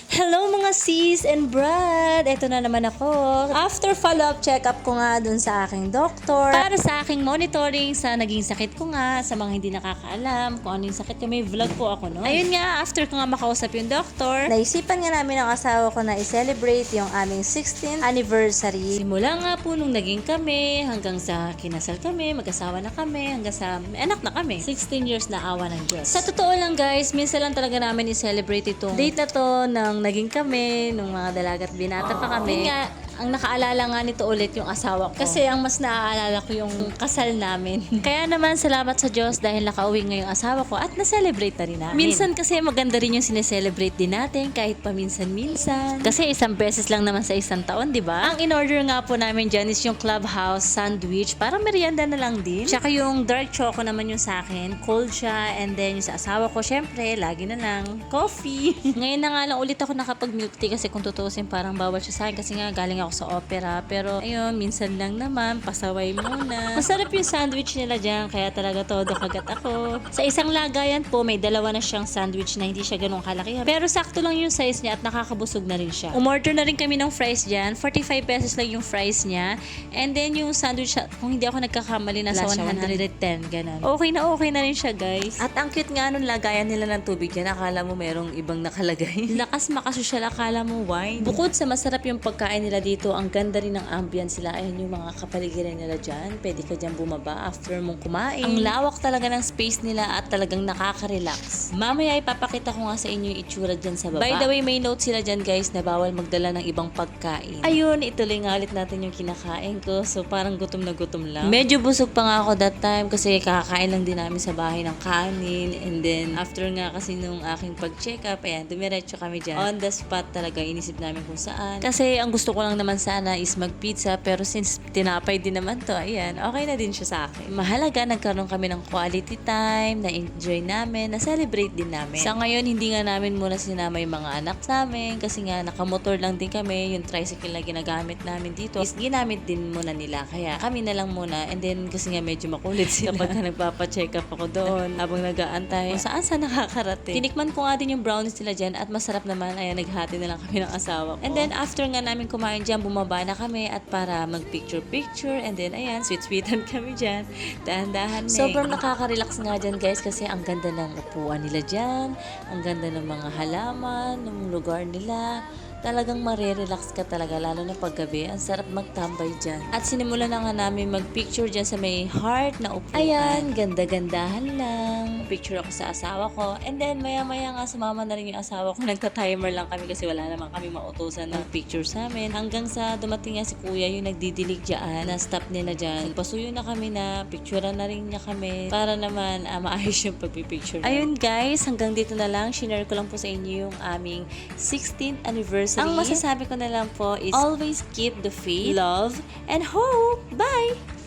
Hello mga sis and brad! Ito na naman ako. After follow-up check-up ko nga dun sa aking doktor para sa aking monitoring sa naging sakit ko nga, sa mga hindi nakakaalam kung ano yung sakit ko. May vlog po ako no. Ayun nga, after ko nga makausap yung doktor, naisipan nga namin ng asawa ko na i-celebrate yung aming 16th anniversary. Simula nga po nung naging kami, hanggang sa kinasal kami, mag-asawa na kami, hanggang sa anak na kami. 16 years na awa ng Diyos. Sa totoo lang guys, minsan lang talaga namin i-celebrate itong date na to ng naging kami, nung mga dalagat binata pa kami. Yun nga, ang nakaalala nga nito ulit yung asawa ko. Kasi ang mas naaalala ko yung kasal namin. Kaya naman, salamat sa Diyos dahil nakauwi nga yung asawa ko at na-celebrate na rin namin. Minsan kasi maganda rin yung sineselebrate din natin kahit paminsan-minsan. Kasi isang beses lang naman sa isang taon, di ba? Ang in-order nga po namin dyan is yung Clubhouse sandwich. Parang merienda na lang din. Tsaka yung dark choco naman yung sa akin. Cold siya. And then yung sa asawa ko, syempre, lagi na lang coffee. Ngayon na nga lang ulit ako nakapag-milk tea kasi kung tutusin parang bawal siya sa akin kasi nga galing ako sa opera. Pero ayun, minsan lang naman, pasaway muna. Masarap yung sandwich nila dyan, kaya talaga todo kagat ako. Sa isang lagayan po, may dalawa na siyang sandwich na hindi siya ganun kalaki. Pero sakto lang yung size niya at nakakabusog na rin siya. Umorder na rin kami ng fries dyan. 45 pesos lang yung fries niya. And then yung sandwich, kung hindi ako nagkakamali, nasa 110, ganun. Okay na rin siya, guys. At ang cute nga nung lagayan nila ng tubig dyan, akala mo merong ibang nakalagay. Lakas makasosyal, akala mo wine. Bukod sa masarap yung pagkain nila dito, ang ganda rin ng ambience nila. Ayan yung mga kapaligiran nila dyan. Pwede ka dyan bumaba after mong kumain. Ang lawak talaga ng space nila at talagang nakaka-relax. Mamaya ipapakita ko nga sa inyo yung itsura dyan sa baba. By the way, may note sila dyan guys na bawal magdala ng ibang pagkain. Ayun, ituloy nga ulit natin yung kinakain ko. So parang gutom na gutom lang. Medyo busog pa nga ako that time kasi kakakain lang din namin sa bahay ng kanin. And then after nga kasi nung aking pag-check up, ayan, dumiretso kami dyan. On the spot talaga, inisip namin kung saan. Kasi ang gusto ko lang naman sana is mag-pizza, pero since tinapay din naman to, ayan, okay na din siya sa akin. Mahalaga, nagkaroon kami ng quality time, na-enjoy namin, na-celebrate din namin. Sa ngayon, hindi nga namin muna sinama yung mga anak namin, kasi nga nakamotor lang din kami, yung tricycle na ginagamit namin dito, is ginamit din muna nila, kaya kami na lang muna, and then kasi nga medyo makulit sila kapag nagpapa-check up ako doon, habang nag-aantay, kung saan nakakarating. Tinikman ko nga din yung brownies nila dyan, at masarap naman, ayan, naghati na lang kami ng asawa ko. And then, after nga namin kumain dyan, bumaba na kami at para mag-picture-picture, and then ayan, sweet-sweetan kami dyan. Dahan-dahan na. Sobrang nakaka-relax nga dyan guys kasi ang ganda ng upuan nila dyan, ang ganda ng mga halaman, ng lugar nila. Talagang marerelax ka talaga, lalo na paggabi. Ang sarap magtambay dyan. At sinimulan na nga namin mag-picture dyan sa may heart na upuan. Ayan, ganda-gandahan lang. Picture ako sa asawa ko. And then, maya-maya nga sumama na rin yung asawa ko. Nagta-timer lang kami kasi wala naman kami mautusan ng picture sa amin. Hanggang sa dumating nga si kuya, yung nagdidilig dyan, na-stop nila dyan. Pasuyo na kami na, picturean na rin niya kami para naman maayos yung pagpipicture. Ayun guys, hanggang dito na lang. Shinare ko lang po sa inyo yung aming 16th anniversary. Ang masasabi ko na lang po is always keep the faith, love, and hope. Bye!